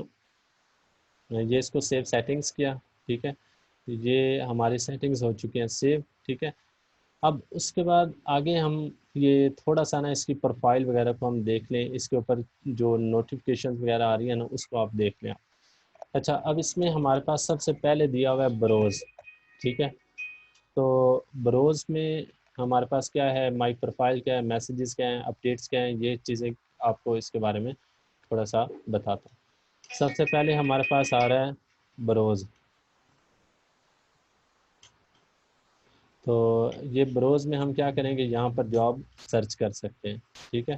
[SPEAKER 1] یہ اس کو سیو سیٹنگز کیا. ٹھیک ہے، یہ ہماری سیٹنگز ہو چکی ہیں سیو. ٹھیک ہے، اب اس کے بعد آگے ہم یہ تھوڑا سا نا اس کی پروفائل وغیرہ کو ہم دیکھ لیں، اس کے اوپر جو نوٹیفیکیشن وغیرہ آ رہی ہیں نا اس کو آپ دیکھ لیں. اچھا، اب اس میں ہمارے پاس سب سے پہلے دیا ہوا ہے بروز. ٹھیک ہے، تو بروز میں ہمارے پاس کیا ہے، مائی پروفائل کیا ہے، میسیجز کیا ہیں، اپڈیٹس کیا ہیں، یہ چیزیں آپ کو اس کے بارے میں تھوڑا سا بتاتا ہوں. سب سے پہلے ہمارے پاس آ رہا ہے بروز. تو یہ بروز میں ہم کیا کریں گے، یہاں پر جاب سرچ کر سکتے ہیں، ٹھیک ہے.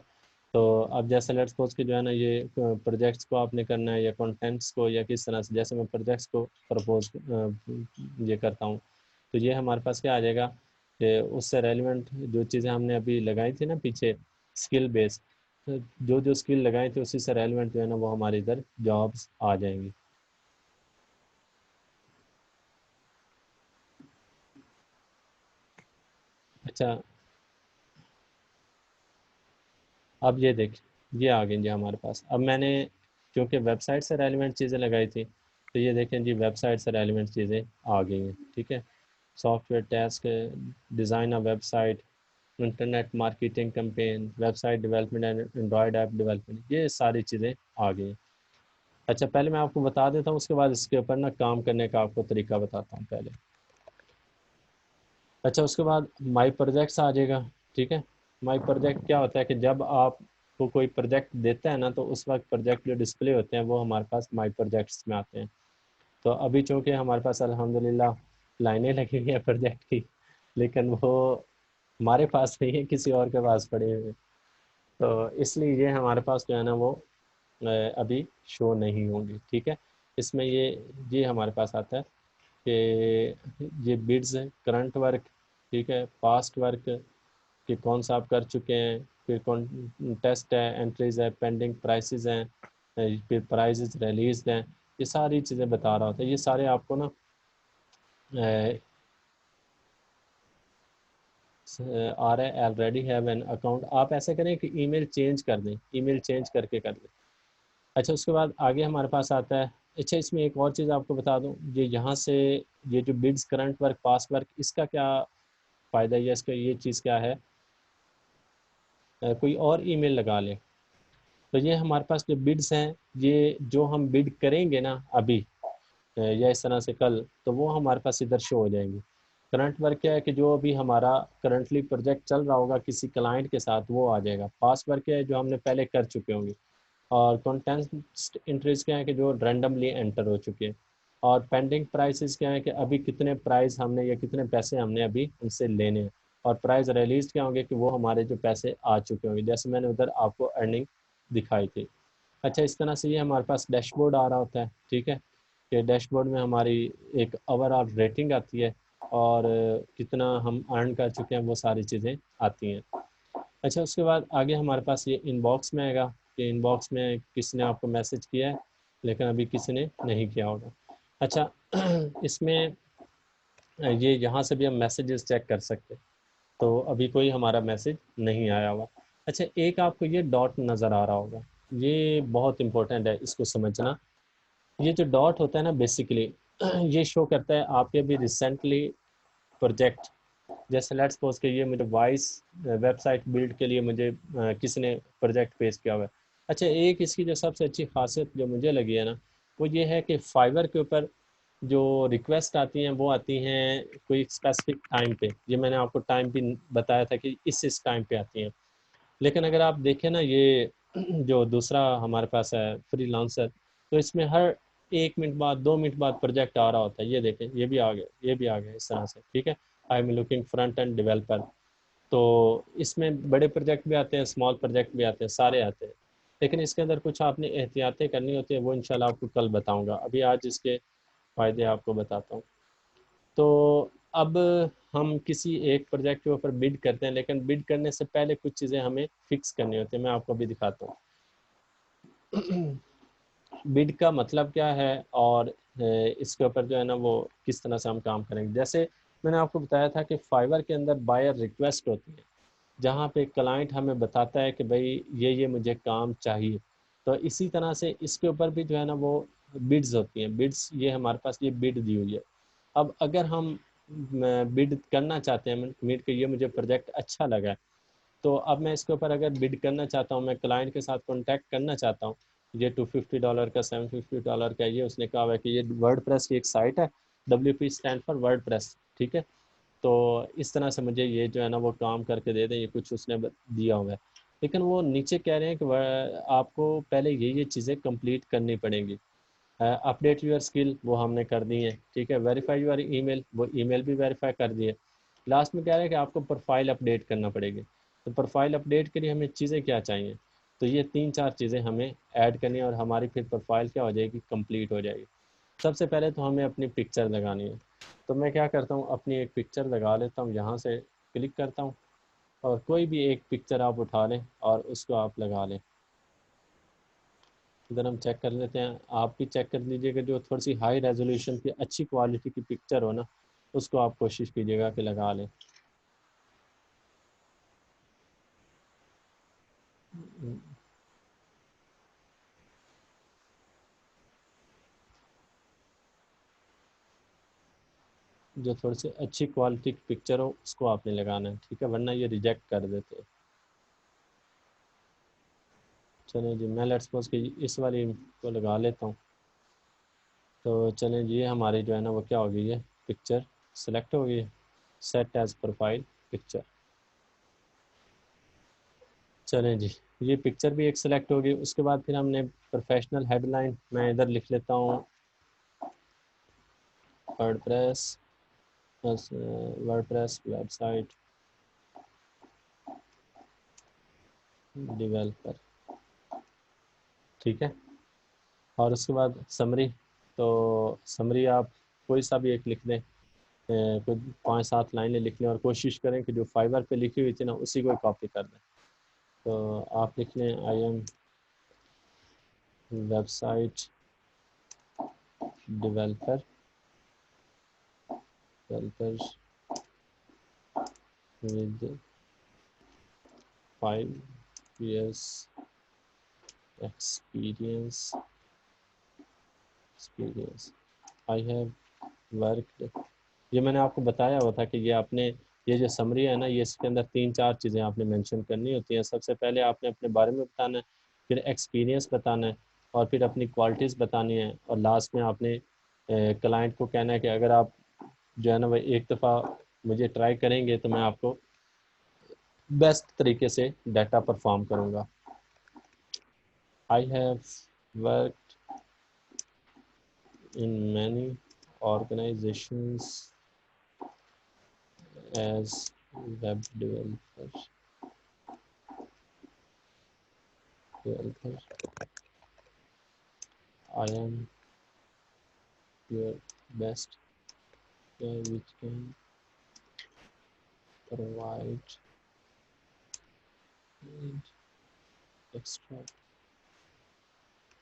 [SPEAKER 1] تو اب جیسے لیٹس سپوز کہ جو ہے نا یہ پروجیکٹس کو آپ نے کرنا ہے یا کنٹینٹس کو یا کس طرح سے، جیسے میں پروجیکٹس کو پرپوز یہ کرتا ہوں تو یہ ہمارے پاس کیا آ جائے گا کہ اس سے ریلیونٹ جو چیزیں ہم نے ابھی لگائی تھی نا پیچھے اسکل بیس، جو اسکل لگائی تھی اسی سے ریلیونٹ جو ہے نا وہ ہمارے ادھر جابس آ جائیں گی. اچھا اب یہ دیکھ، یہ آ گئی جی ہمارے پاس. اب میں نے کیونکہ ویب سائٹ سے ریلیونٹ چیزیں لگائی تھی تو یہ دیکھیں جی ویب سائٹ سے ریلیونٹ چیزیں آ گئی ہیں، ٹھیک ہے. Software task, design of website, internet marketing campaign, website development and Android app development, یہ ساری چیزیں آ گئی ہیں. اچھا پہلے میں آپ کو بتا دیتا ہوں، اس کے بعد اس کے اوپر نا کام کرنے کا آپ کو طریقہ بتاتا ہوں پہلے. اچھا اس کے بعد مائی پروجیکٹس آ جائے گا، ٹھیک ہے. مائی پروجیکٹ کیا ہوتا ہے کہ جب آپ کو کوئی پروجیکٹ دیتا ہے نا تو اس وقت پروجیکٹ جو ڈسپلے ہوتے ہیں وہ ہمارے پاس مائی پروجیکٹس میں آتے ہیں. تو ابھی چونکہ ہمارے پاس الحمدللہ لائنیں لگی ہوئی ہیں پروجیکٹ کی، لیکن وہ ہمارے پاس نہیں ہے، کسی اور کے پاس پڑے ہوئے. تو اس لیے یہ ہمارے پاس جو ہے نا وہ ابھی شو نہیں ہوں گی، ٹھیک ہے. اس میں یہ ہمارے پاس آتا ہے کہ یہ بڈز ہیں، کرنٹ ورک، ٹھیک ہے، پاسٹ ورک کہ کون سا آپ کر چکے ہیں، پھر کون ٹیسٹ ہے، انٹریز ہے، پینڈنگ پرائسز ہیں، پھر پرائزز ریلیزڈ ہیں، یہ ساری چیزیں بتا رہا ہوتا ہے. یہ سارے آپ کو نا آ رہا ہے آلریڈی ہیو این اکاؤنٹ. آپ ایسا کریں کہ ای میل چینج کر دیں، ای میل چینج کر کے کر دیں. اچھا اس کے بعد آگے ہمارے پاس آتا ہے. اچھا اس میں ایک اور چیز آپ کو بتا دوں، یہ یہاں سے یہ جو بڈز کرنٹ ورک پاس ورک، اس کا کیا فائدہ ہے، اس کا یہ چیز کیا ہے، کوئی اور ای میل لگا لیں تو یہ ہمارے پاس جو بڈز ہیں، یہ جو ہم بڈ کریں گے نا ابھی یا اس طرح سے کل، تو وہ ہمارے پاس ادھر شو ہو جائیں گی. کرنٹ ورک کیا ہے کہ جو ابھی ہمارا کرنٹلی پروجیکٹ چل رہا ہوگا کسی کلائنٹ کے ساتھ وہ آ جائے گا. پاس ورک کیا ہے جو ہم نے پہلے کر چکے ہوں گے. اور کانٹینٹ انٹریز کیا ہے کہ جو رینڈملی انٹر ہو چکے ہیں. اور پینڈنگ پرائسز کیا ہے کہ ابھی کتنے پرائز ہم نے یا کتنے پیسے ہم نے ابھی ان سے لینے ہیں. اور پرائز ریلیز کیا ہوں گے کہ وہ ہمارے جو پیسے آ چکے ہوں گے، جیسے میں نے ادھر آپ کو ارننگ دکھائی تھی. اچھا اس طرح سے یہ ہمارے پاس ڈیش بورڈ آ رہا ہوتا ہے، ٹھیک ہے، کہ ڈیش بورڈ میں ہماری ایک اوور آل ریٹنگ آتی ہے اور کتنا ہم ارن کر چکے ہیں وہ ساری چیزیں آتی ہیں. اچھا اس کے بعد آگے ہمارے پاس یہ ان باکس میں آئے گا کہ ان باکس میں کس نے آپ کو میسج کیا ہے لیکن ابھی کسی نے نہیں کیا ہوگا. اچھا اس میں یہ یہاں سے بھی ہم میسیجز چیک کر سکتے، تو ابھی کوئی ہمارا میسج نہیں آیا ہوا. اچھا ایک آپ کو یہ ڈاٹ نظر آ رہا ہوگا، یہ بہت امپورٹنٹ ہے اس کو سمجھنا. یہ جو ڈاٹ ہوتا ہے نا بیسیکلی یہ شو کرتا ہے آپ کے بھی ریسنٹلی پروجیکٹ. جیسے لیٹس سپوز کہ یہ مجھے وائس ویب سائٹ بلڈ کے لیے مجھے کس نے پروجیکٹ پیش کیا ہوا ہے. اچھا ایک اس کی جو سب سے اچھی خاصیت جو مجھے لگی ہے نا وہ یہ ہے کہ فائبر کے اوپر جو ریکویسٹ آتی ہیں وہ آتی ہیں کوئی اسپیسیفک ٹائم پہ. یہ میں نے آپ کو ٹائم بھی بتایا تھا کہ اس ٹائم پہ آتی ہیں. لیکن اگر آپ دیکھیں نا یہ جو دوسرا ہمارے پاس ہے فری لانسر، تو اس میں ہر 1 منٹ بعد 2 منٹ بعد پروجیکٹ آ رہا ہوتا ہے. یہ دیکھیں یہ بھی آ گیا، یہ بھی آ گیا اس طرح سے، ٹھیک ہے. I am looking front end developer. تو اس میں بڑے پروجیکٹ بھی آتے ہیں، اسمال پروجیکٹ بھی آتے ہیں، سارے آتے ہیں. لیکن اس کے اندر کچھ آپ نے احتیاطیں کرنی ہوتی ہیں، وہ انشاءاللہ آپ کو کل بتاؤں گا. ابھی آج اس کے فائدے آپ کو بتاتا ہوں. تو اب ہم کسی ایک پروجیکٹ کے اوپر بڈ کرتے ہیں، لیکن بڈ کرنے سے پہلے کچھ چیزیں ہمیں فکس کرنی ہوتی ہیں. میں آپ کو ابھی دکھاتا ہوں بڈ کا مطلب کیا ہے اور اس کے اوپر جو ہے نا وہ کس طرح سے ہم کام کریں گے. جیسے میں نے آپ کو بتایا تھا کہ فائبر کے اندر بائر ریکویسٹ ہوتی ہے جہاں پہ کلائنٹ ہمیں بتاتا ہے کہ بھائی یہ مجھے کام چاہیے. تو اسی طرح سے اس کے اوپر بھی جو ہے نا وہ بڈز ہوتی ہیں. بڈز یہ ہمارے پاس یہ بڈ دی ہوئی ہے. اب اگر ہم بڈ کرنا چاہتے ہیں میٹ کہ یہ مجھے پروجیکٹ اچھا لگا ہے، تو اب میں اس کے اوپر اگر بڈ کرنا چاہتا ہوں، میں کلائنٹ کے ساتھ کانٹیکٹ کرنا چاہتا ہوں. یہ $250 کا $750 کا یہ اس نے کہا ہوا ہے کہ یہ ورڈ پریس کی ایک سائٹ ہے، WP stand for word press, ٹھیک ہے. تو اس طرح سے مجھے یہ جو ہے نا وہ کام کر کے دے دیں، یہ کچھ اس نے دیا ہوا ہے. لیکن وہ نیچے کہہ رہے ہیں کہ آپ کو پہلے یہ چیزیں کمپلیٹ کرنی پڑیں گی. اپڈیٹ یور اسکل وہ ہم نے کر دی ہیں، ٹھیک ہے. ویریفائی یور ای میل وہ ای میل بھی ویریفائی کر دیے. لاسٹ میں کہہ رہا ہے کہ آپ کو پروفائل اپڈیٹ کرنا پڑے گی. تو پروفائل اپڈیٹ کے لیے ہمیں چیزیں کیا چاہیے؟ تو یہ 3-4 چیزیں ہمیں ایڈ کرنی ہے اور ہماری پھر پروفائل کیا ہو جائے گی؟ کمپلیٹ ہو جائے گی. سب سے پہلے تو ہمیں اپنی پکچر لگانی ہے. تو میں کیا کرتا ہوں، اپنی ایک پکچر لگا لیتا ہوں، یہاں سے کلک کرتا ہوں اور کوئی بھی ایک پکچر آپ اٹھا لیں اور اس کو آپ لگا لیں. ادھر ہم چیک کر لیتے ہیں، آپ بھی چیک کر لیجیے کہ جو تھوڑی سی ہائی ریزولوشن کی اچھی کوالٹی کی پکچر ہو نا، اس کو آپ کوشش کیجیے گا کہ لگا لیں. جو تھوڑی سی اچھی کوالٹی کی پکچر ہو اس کو آپ نے لگانا ہے، ٹھیک ہے، ورنہ یہ ریجیکٹ کر دیتے ہیں. چلیں جی، میں لیٹس سپوز کہ اس والی کو لگا لیتا ہوں. تو چلیں جی، یہ ہماری جو ہے نا وہ کیا ہو گئی ہے، پکچر سلیکٹ ہو گئی ہے، سیٹ ایز پروفائل پکچر. چلیں جی، یہ پکچر بھی ایک سلیکٹ ہوگی. اس کے بعد پھر ہم نے پروفیشنل ہیڈ لائن، میں ادھر لکھ لیتا ہوں WordPress website developer, ٹھیک ہے. اور اس کے بعد سمری، تو سمری آپ کوئی سا بھی ایک لکھ دیں، کوئی 5-7 لائنیں لکھ لیں اور کوشش کریں کہ جو فائبر پہ لکھی ہوئی تھی نا اسی کو کاپی کر دیں. تو آپ لکھ لیں I am website developer with 5 years experience. I have worked. یہ میں نے آپ کو بتایا ہوا تھا کہ یہ آپ نے، یہ جو سمری ہے نا، یہ اس کے اندر 3-4 چیزیں آپ نے مینشن کرنی ہوتی ہیں. سب سے پہلے آپ نے اپنے بارے میں بتانا ہے، پھر ایکسپیرینس بتانا ہے، اور پھر اپنی کوالٹیز بتانی ہے، اور لاسٹ میں آپ نے کلائنٹ کو کہنا ہے کہ اگر آپ جو ہے نا وہ ایک دفعہ مجھے ٹرائی کریں گے تو میں آپ کو بیسٹ طریقے سے ڈیٹا پرفارم کروں گا. I have worked in many organizations as web developer. I am your best guy which can provide extra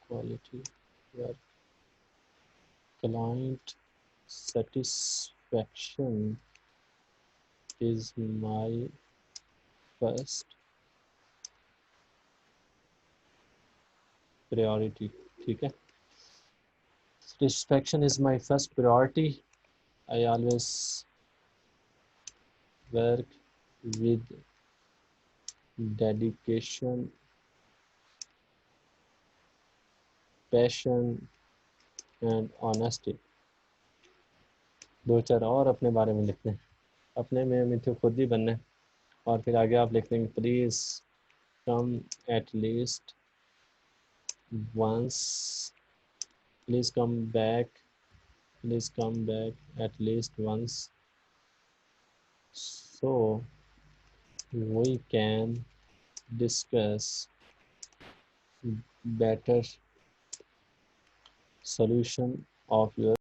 [SPEAKER 1] quality work. Client satisfaction is my first priority. ٹھیک ہے، satisfaction is my first priority. I always work with dedication, passion and honesty. 2-4 اور اپنے بارے میں لکھتے ہیں، اپنے میں میٹھے خود ہی بننا ہے. اور پھر آگے آپ لکھ دیں گے please come at least once, please come back at least once so we can discuss better solution of your